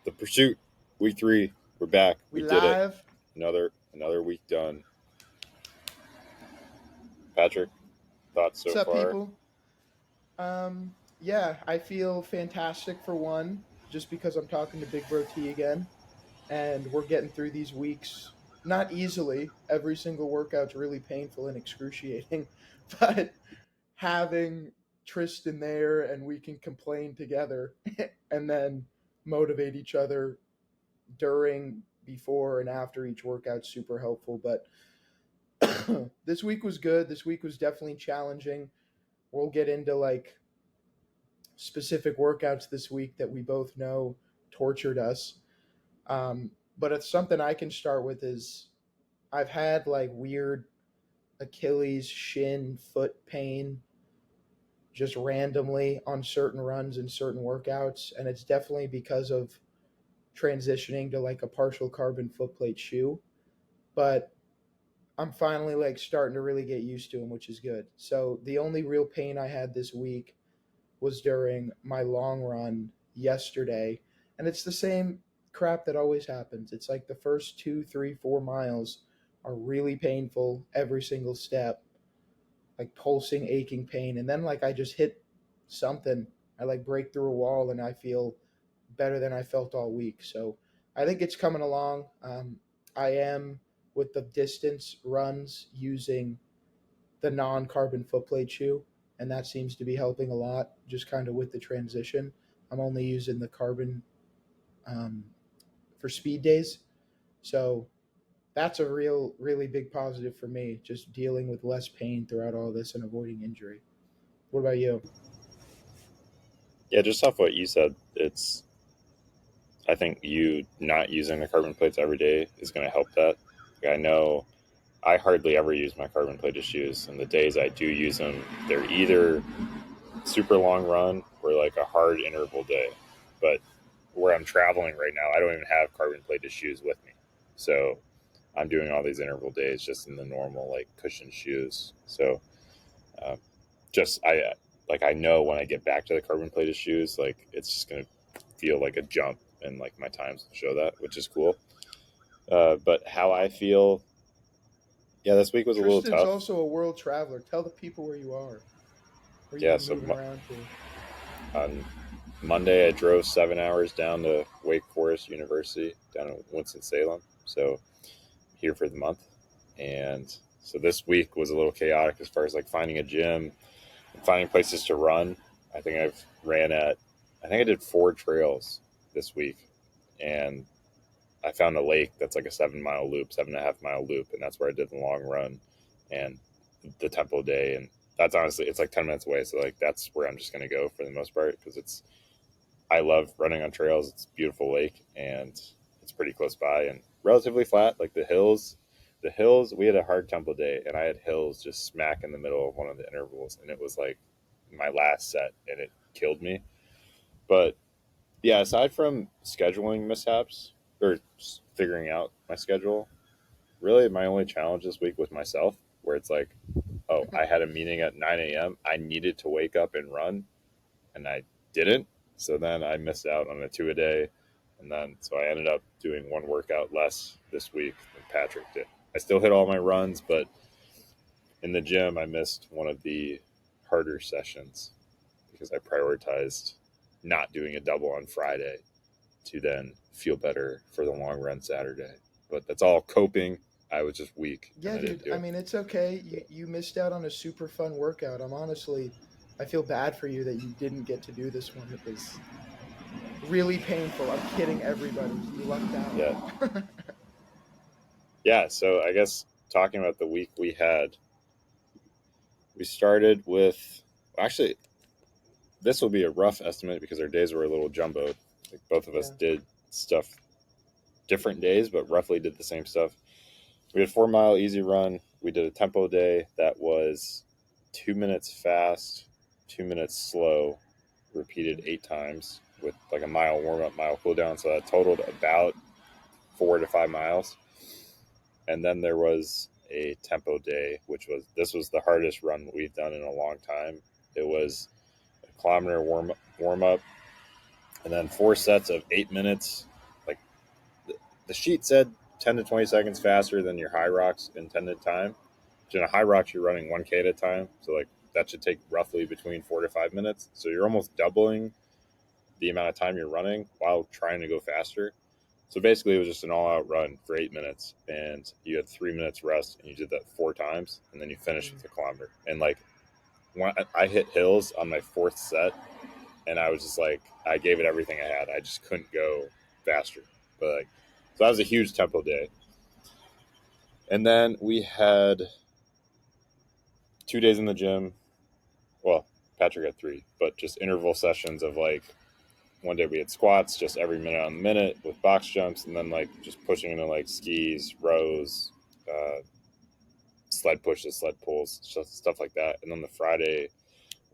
The pursuit, week 3, we're back. We We did it. live. Another week done. Patrick, thoughts What's so up, far? people? Yeah, I feel fantastic for one, just because I'm talking to Big Bro T again, and we're getting through these weeks not easily. Every single workout's really painful and excruciating, but having Tristan there and we can complain together and then motivate each other during, before, and after each workout super helpful. But this week was good. This week was definitely challenging. We'll get into like specific workouts this week that we both know tortured us. But it's something I can start with is I've had like weird Achilles, shin, foot pain just randomly on certain runs and certain workouts. And it's definitely because of transitioning to like a partial carbon foot plate shoe. But I'm finally like starting to really get used to them, which is good. So the only real pain I had this week was during my long run yesterday. And it's the same crap that always happens. It's like the first 2, 3, 4 miles are really painful every single step, like pulsing, aching pain. And then, like, I just hit something. I like break through a wall and I feel better than I felt all week. So I think it's coming along. I am with the distance runs using the non-carbon footplate shoe, and that seems to be helping a lot. Just kind of with the transition, I'm only using the carbon um, for speed days, so that's a really big positive for me. Just dealing with less pain throughout all this and avoiding injury. What about you? Yeah, just off what you said, I think you not using the carbon plates every day is going to help that. Like, I know I hardly ever use my carbon plated shoes, and the days I do use them, they're either super long run or like a hard interval day. But where I'm traveling right now, I don't even have carbon plated shoes with me. So I'm doing all these interval days just in the normal like cushion shoes. So uh, just I know when I get back to the carbon plated shoes, like it's just gonna feel like a jump, and like my times will show that, which is cool. But how I feel, yeah, this week was a little Tristan's tough. also a world traveler. Tell the people where you are. Where you Yeah, been moving around to? on Monday I drove 7 hours down to Wake Forest University down in Winston Salem. So here for the month, and so this week was a little chaotic as far as like finding a gym, finding places to run. I think I've ran at, I think I did 4 trails this week, and I found a lake that's like a 7 mile loop, 7.5 mile loop, and that's where I did the long run and the tempo day. And that's honestly, it's like 10 minutes away, so like that's where I'm just gonna go for the most part because it's, I love running on trails. It's a beautiful lake and it's pretty close by and relatively flat. Like the hills. We had a hard tempo day, and I had hills just smack in the middle of one of the intervals, and it was like my last set, and it killed me. But yeah, aside from scheduling mishaps or figuring out my schedule, really my only challenge this week was myself, where it's like, oh, I had a meeting at 9 a.m. I needed to wake up and run, and I didn't. So then I missed out on a 2 a day. And then, so I ended up doing one workout less this week than Patrick did. I still hit all my runs, but in the gym, I missed one of the harder sessions because I prioritized not doing a double on Friday to then feel better for the long run Saturday. But that's all coping. I was just weak and Yeah, I didn't dude. do I it. mean, it's okay. So, You missed out on a super fun workout. I feel bad for you that you didn't get to do this one. It was really painful. I'm kidding everybody. You lucked out. yeah. Yeah. So I guess talking about the week we had, we started with, actually, this will be a rough estimate because our days were a little jumbled. Like both of us Yeah. did stuff different days, but roughly did the same stuff. We had 4 mile easy run. We did a tempo day that was 2 minutes fast, 2 minutes slow, repeated 8 times with like a mile warm up, mile cool down. So that totaled about 4 to 5 miles. And then there was a tempo day, which was, this was the hardest run we've done in a long time. It was a kilometer warm up, and then 4 sets of 8 minutes the sheet said 10 to 20 seconds faster than your Hyrox intended time. In a Hyrox, you're running 1K at a time, so like that should take roughly between 4 to 5 minutes. So you're almost doubling the amount of time you're running while trying to go faster. So basically, it was just an all-out run for 8 minutes, and you had 3 minutes rest, and you did that 4 times, and then you finished with a kilometer. And like, when I hit hills on my fourth set, and I was just like, I gave it everything I had. I just couldn't go faster. But like, so that was a huge tempo day. And then we had 2 days in the gym. Well, Patrick had 3, but just interval sessions of like, one day we had squats just every minute on the minute with box jumps, and then like just pushing into like skis, rows, sled pushes, sled pulls, stuff like that. And then the Friday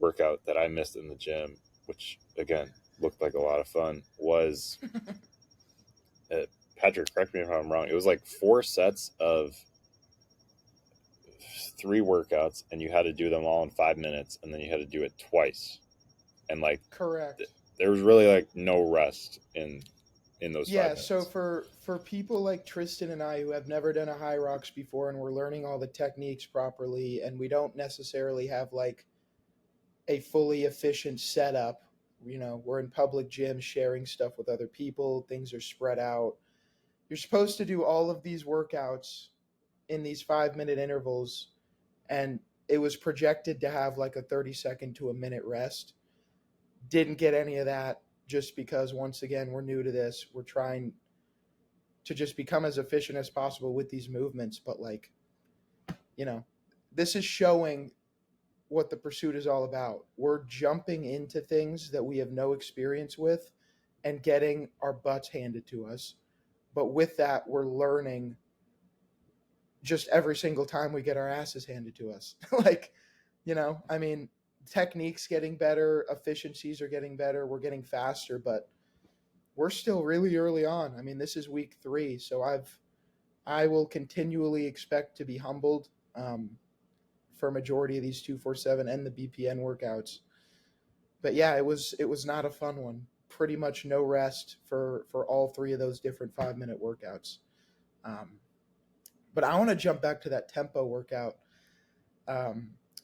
workout that I missed in the gym, which again looked like a lot of fun, was Patrick, correct me if I'm wrong, it was like 4 sets of 3 workouts, and you had to do them all in 5 minutes, and then you had to do it twice. And like, Correct. There was really like no rest in those 5 Yeah, minutes. so for people like Tristan and I who have never done a Hyrox before and we're learning all the techniques properly and we don't necessarily have like a fully efficient setup, we're in public gyms sharing stuff with other people, things are spread out. You're supposed to do all of these workouts in these 5-minute intervals, and it was projected to have like a 30-second to a minute rest. Didn't get any of that, just because once again we're new to this, we're trying to just become as efficient as possible with these movements. But like, this is showing what the pursuit is all about. We're jumping into things that we have no experience with and getting our butts handed to us. But with that, we're learning just every single time we get our asses handed to us. Like, I mean, techniques getting better, efficiencies are getting better, we're getting faster, but we're still really early on. I mean, this is week 3, so I will continually expect to be humbled for a majority of these 247 and the BPN workouts. But yeah, it was not a fun one. Pretty much no rest for all 3 of those different 5-minute workouts. But I want to jump back to that tempo workout,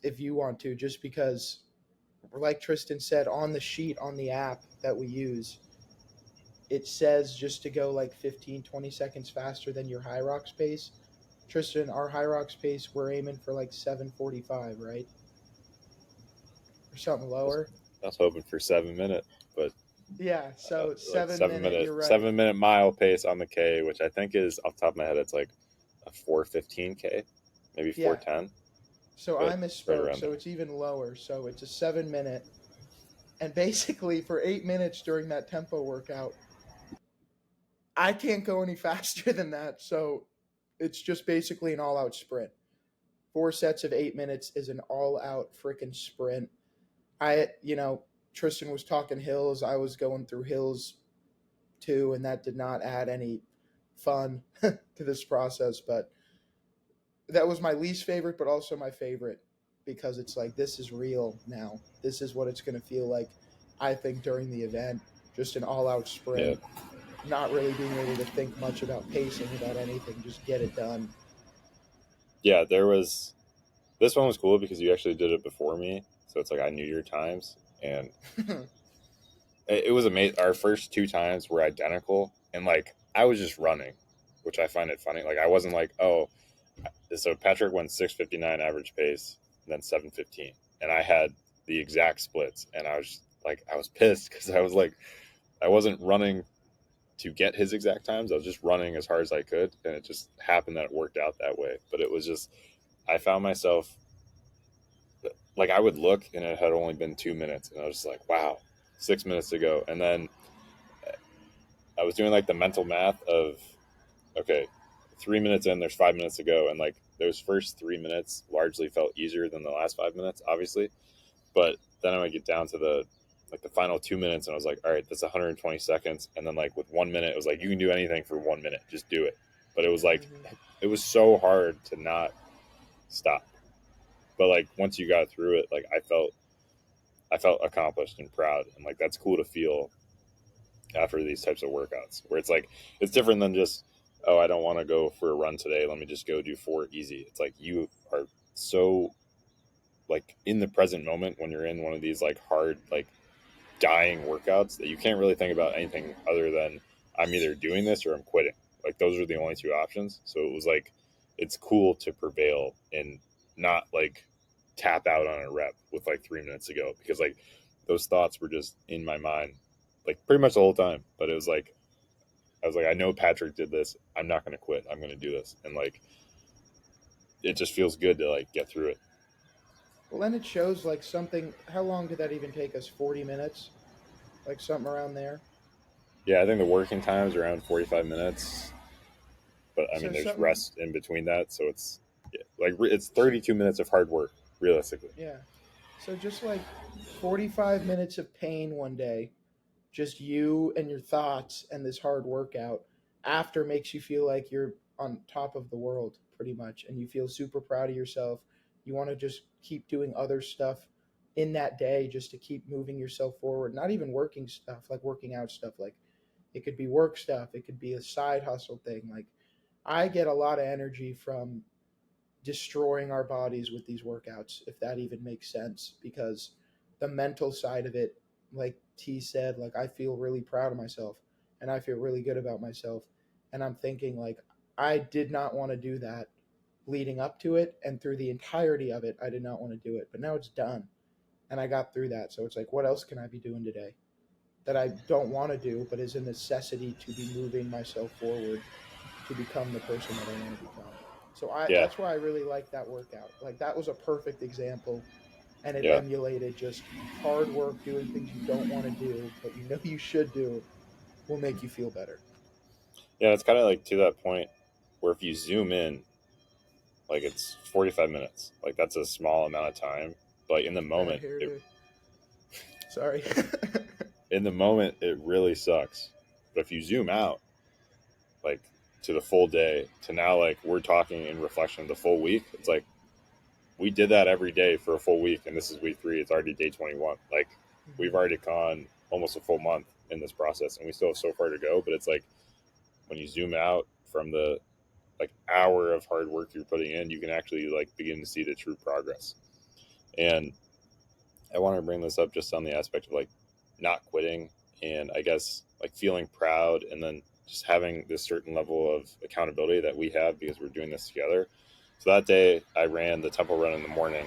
if you want to, just because, like Tristan said, on the sheet on the app that we use, it says just to go like 15, 20 seconds faster than your Hyrox pace. Tristan, our Hyrox pace, we're aiming for like 7:45, right? Or something lower. I was hoping for 7 minute, but yeah, so 7 like minute, you're right. 7 minute mile pace on the K, which I think is off the top of my head, it's like a 4:15 K, maybe 4:10. So I misspoke. Right, so it's even lower. So it's a 7 minute, and basically for 8 minutes during that tempo workout, I can't go any faster than that. So it's just basically an all-out sprint. 4 sets of 8 minutes is an all-out freaking sprint. Tristan was talking hills. I was going through hills too, and that did not add any fun to this process. But that was my least favorite, but also my favorite, because it's like, this is real now. This is what it's going to feel like, I think, during the event. Just an all-out sprint. Yeah. Not really being able to think much about pacing, about anything. Just get it done. Yeah, this one was cool because you actually did it before me. So it's like I knew your times. And it was amazing. Our first 2 times were identical. And like, I was just running, which I find it funny. Like, I wasn't like, oh, so Patrick went 6:59 average pace, and then 7:15. And I had the exact splits. And I was like, I was pissed because I was like, I wasn't running to get his exact times. I was just running as hard as I could. And it just happened that it worked out that way. But it was just, I found myself, like, I would look and it had only been 2 minutes. And I was just like, wow, 6 minutes to go. And then I was doing like the mental math of, okay, 3 minutes in, there's 5 minutes to go. And like, those first 3 minutes largely felt easier than the last 5 minutes, obviously. But then I would get down to the final 2 minutes, and I was like, all right, that's 120 seconds. And then like with 1 minute, it was like, you can do anything for 1 minute, just do it. But it was like, it was so hard to not stop. But like, once you got through it, like I felt accomplished and proud. And like, that's cool to feel after these types of workouts, where it's like, it's different than just oh, I don't want to go for a run today. Let me just go do four easy. It's like you are so like in the present moment when you're in one of these like hard like dying workouts that you can't really think about anything other than I'm either doing this or I'm quitting. Like those are the only two options. So it was like it's cool to prevail and not like tap out on a rep with like 3 minutes to go because like those thoughts were just in my mind like pretty much the whole time. But it was like I was like, I know Patrick did this. I'm not going to quit. I'm going to do this. And like it just feels good to like get through it. Well, then it shows like something. How long did that even take us? 40 minutes, like something around there. Yeah, I think the working time is around 45 minutes, but I So mean, there's something, rest in between that, so it's yeah, like it's 32 minutes of hard work realistically. yeah. So just like 45 minutes of pain one day, just you and your thoughts and this hard workout after makes you feel like you're on top of the world pretty much, and you feel super proud of yourself. You want to just keep doing other stuff in that day just to keep moving yourself forward. Not even working stuff, like working out stuff, like it could be work stuff, it could be a side hustle thing. Like I get a lot of energy from destroying our bodies with these workouts, if that even makes sense, because the mental side of it, like T said, like I feel really proud of myself and I feel really good about myself. And I'm thinking, like, I did not want to do that leading up to it. And through the entirety of it, I did not want to do it. But now it's done. And I got through that. So it's like, what else can I be doing today that I don't want to do, but is a necessity to be moving myself forward to become the person that I want to become. So I Yeah, that's why I really like that workout. Like that was a perfect example, and it yeah, emulated just hard work doing things you don't want to do but you know you should do will make you feel better. yeah. It's kind of like to that point where if you zoom in, like it's 45 minutes, like that's a small amount of time, but Here to sorry. in the moment it really sucks. But if you zoom out, like to the full day, to now like we're talking in reflection of the full week, it's like we did that every day for a full week, and this is week 3. It's already day 21. Like we've Mhm. already gone almost a full month in this process, and we still have so far to go. But it's like when you zoom out from the like hour of hard work you're putting in, you can actually like begin to see the true progress. And I want to bring this up just on the aspect of like not quitting, and I guess like feeling proud, and then just having this certain level of accountability that we have because we're doing this together. So that day I ran the temple run in the morning,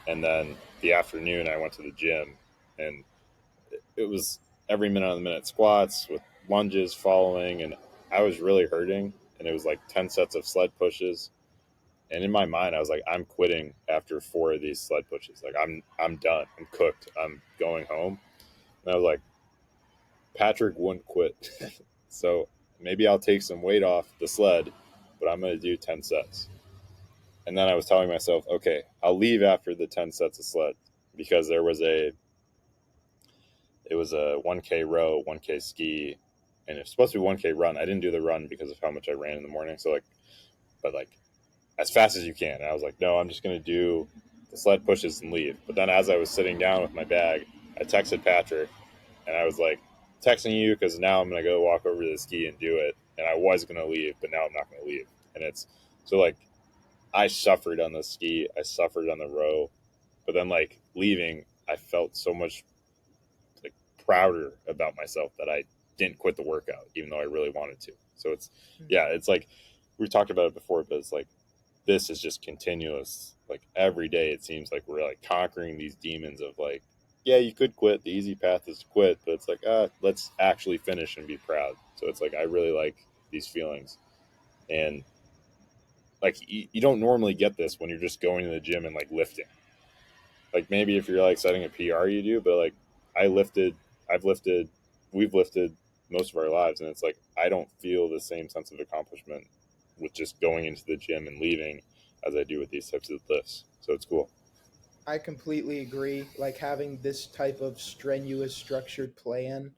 and then the afternoon I went to the gym, and it was every minute on the minute squats with lunges following, and I was really hurting, and it was like 10 sets of sled pushes, and in my mind I was like I'm quitting after 4 of these sled pushes. Like I'm done, I'm cooked, I'm going home. And I was like, Patrick wouldn't quit. So maybe I'll take some weight off the sled, but I'm going to do 10 sets. And then I was telling myself, okay, I'll leave after the 10 sets of sled because it was a 1K row, 1K ski, and it's supposed to be 1K run. I didn't do the run because of how much I ran in the morning. So like, but like as fast as you can. And I was like, no, I'm just gonna do the sled pushes and leave. But then as I was sitting down with my bag, I texted Patrick, and I was like, texting you because now I'm gonna go walk over to the ski and do it. And I was gonna leave, but now I'm not gonna leave. And it's so like I suffered on the ski, I suffered on the row, but then like leaving, I felt so much like prouder about myself that I didn't quit the workout, even though I really wanted to. So it's yeah, Mhm. it's like we talked about it before, but it's like this is just continuous. Like every day, it seems like we're like conquering these demons of like, yeah, you could quit. The easy path is to quit, but it's like, let's actually finish and be proud. So it's like I really like these feelings, and like you don't normally get this when you're just going to the gym and like lifting. Like maybe if you're like setting a PR, you do, but like I lifted, I've lifted, we've lifted most of our lives, and it's like I don't feel the same sense of accomplishment with just going into the gym and leaving as I do with these types of lifts. So it's cool. I completely agree. Like having this type of strenuous structured plan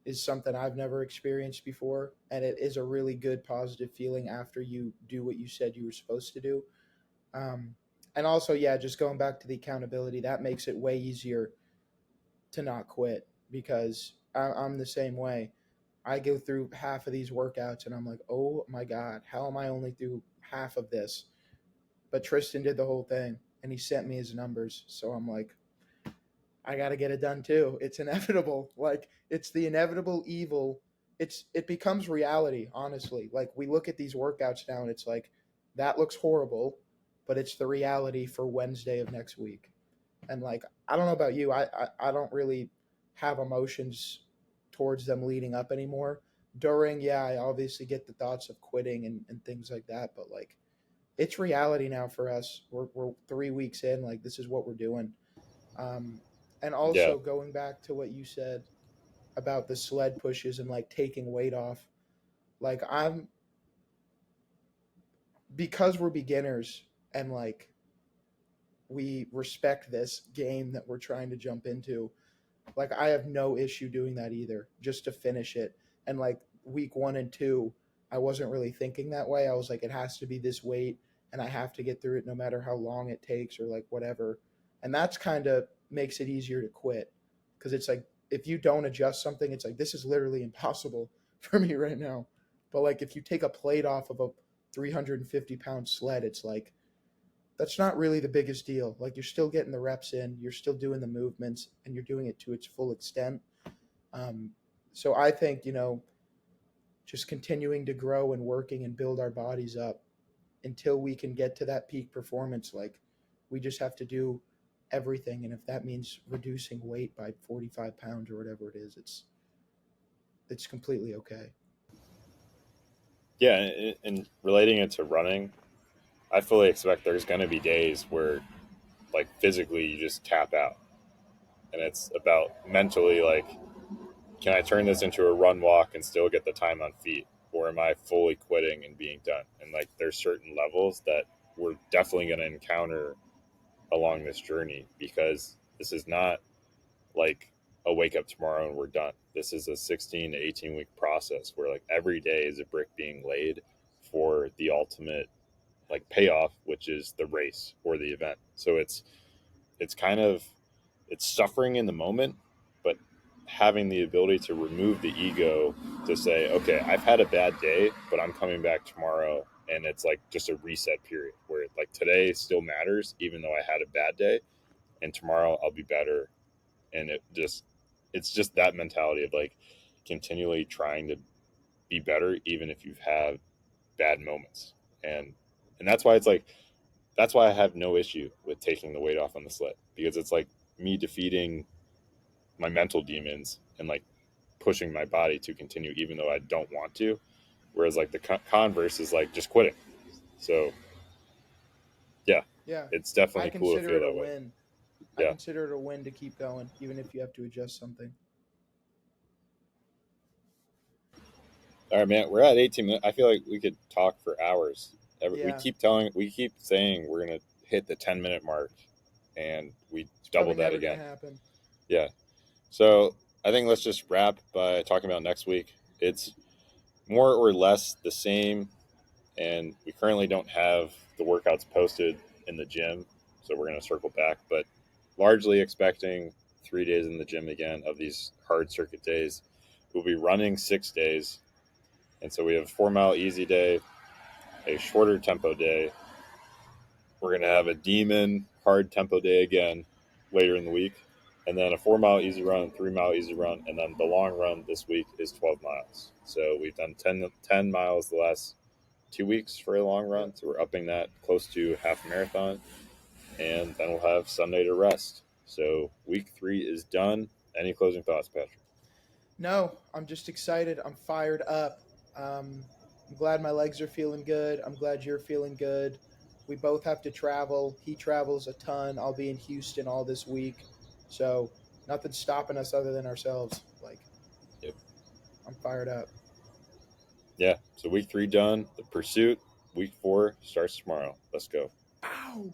is something I've never experienced before, and it is a really good positive feeling after you do what you said you were supposed to do. Um, and also, yeah, just going back to the accountability, that makes it way easier to not quit because I'm the same way. I go through half of these workouts and I'm like, oh my God, how am I only through half of this? But Tristan did the whole thing and he sent me his numbers. So I'm like, I got to get it done too. It's inevitable. Like it's the inevitable evil. It becomes reality, honestly. Like we look at these workouts now and it's like that looks horrible, but it's the reality for Wednesday of next week. And like I don't know about you, I don't really have emotions towards them leading up anymore. During, yeah, I obviously get the thoughts of quitting and things like that, but like it's reality now for us. We're 3 weeks in, like this is what we're doing. Um, and Yeah. also going back to what you said about the sled pushes and like taking weight off, like I'm because we're beginners and like we respect this game that we're trying to jump into. Like I have no issue doing that either, just to finish it. And like week 1 and 2, I wasn't really thinking that way. I was like, it has to be this weight, and I have to get through it no matter how long it takes or like whatever. And that's kind of makes it easier to quit because it's like if you don't adjust something, it's like this is literally impossible for me right now. But like if you take a plate off of a 350-pound sled, it's like that's not really the biggest deal. Like you're still getting the reps in, you're still doing the movements, and you're doing it to its full extent. Um, so I think just continuing to grow and working and build our bodies up until we can get to that peak performance. Like we just have to do everything, and if that means reducing weight by 45 pounds or whatever it is, it's completely okay. Yeah. And relating it to running, I fully expect there's going to be days where, like, physically you just tap out. And it's about mentally, like, can I turn this into a run walk and still get the time on feet? Or am I fully quitting and being done? And, like, there's certain levels that we're definitely going to encounter along this journey because this is not like a wake up tomorrow and we're done. This is a 16 to 18-week process where, like, every day is a brick being laid for the ultimate, like, payoff, which is the race or the event. So it's kind of it's suffering in the moment, but having the ability to remove the ego to say, okay, I've had a bad day, but I'm coming back tomorrow. And it's like just a reset period where, like, today still matters, even though I had a bad day, and tomorrow I'll be better. And it's just that mentality of, like, continually trying to be better, even if you've had bad moments. And that's why it's like, that's why I have no issue with taking the weight off on the sled, because it's like me defeating my mental demons and, like, pushing my body to continue even though I don't want to. Whereas, like, the converse is like just quitting. So yeah, Yeah, it's I definitely cool to consider feel it a that way. win. I Yeah. consider it a win to keep going, even if you have to adjust something. All right, man. We're at 18 minutes. I feel like we could talk for hours. Yeah, We keep saying we're gonna hit the 10-minute mark, and we it's double probably that never gonna again. happen. Yeah. So I think let's just wrap by talking about next week. It's more or less the same, and we currently don't have the workouts posted in the gym, so we're going to circle back. But largely expecting 3 days in the gym again of these hard circuit days. We'll be running 6 days, and so we have a 4 mile easy day, a shorter tempo day. We're going to have a demon hard tempo day again later in the week, and then a 4 mile easy run, 3 mile easy run, and then the long run this week is 12 miles. So we've done 10 miles the last 2 weeks for a long run. Yep. So we're upping that close to half marathon, and then we'll have Sunday to rest. So week 3 is done. Any closing thoughts, Patrick? No, I'm just excited. I'm fired up. I'm glad my legs are feeling good. I'm glad you're feeling good. We both have to travel. He travels a ton. I'll be in Houston all this week. So nothing's stopping us other than ourselves. Like, Yep. I'm fired up. Yeah. So week 3 done. The pursuit. Week 4 starts tomorrow. Let's go. Ow!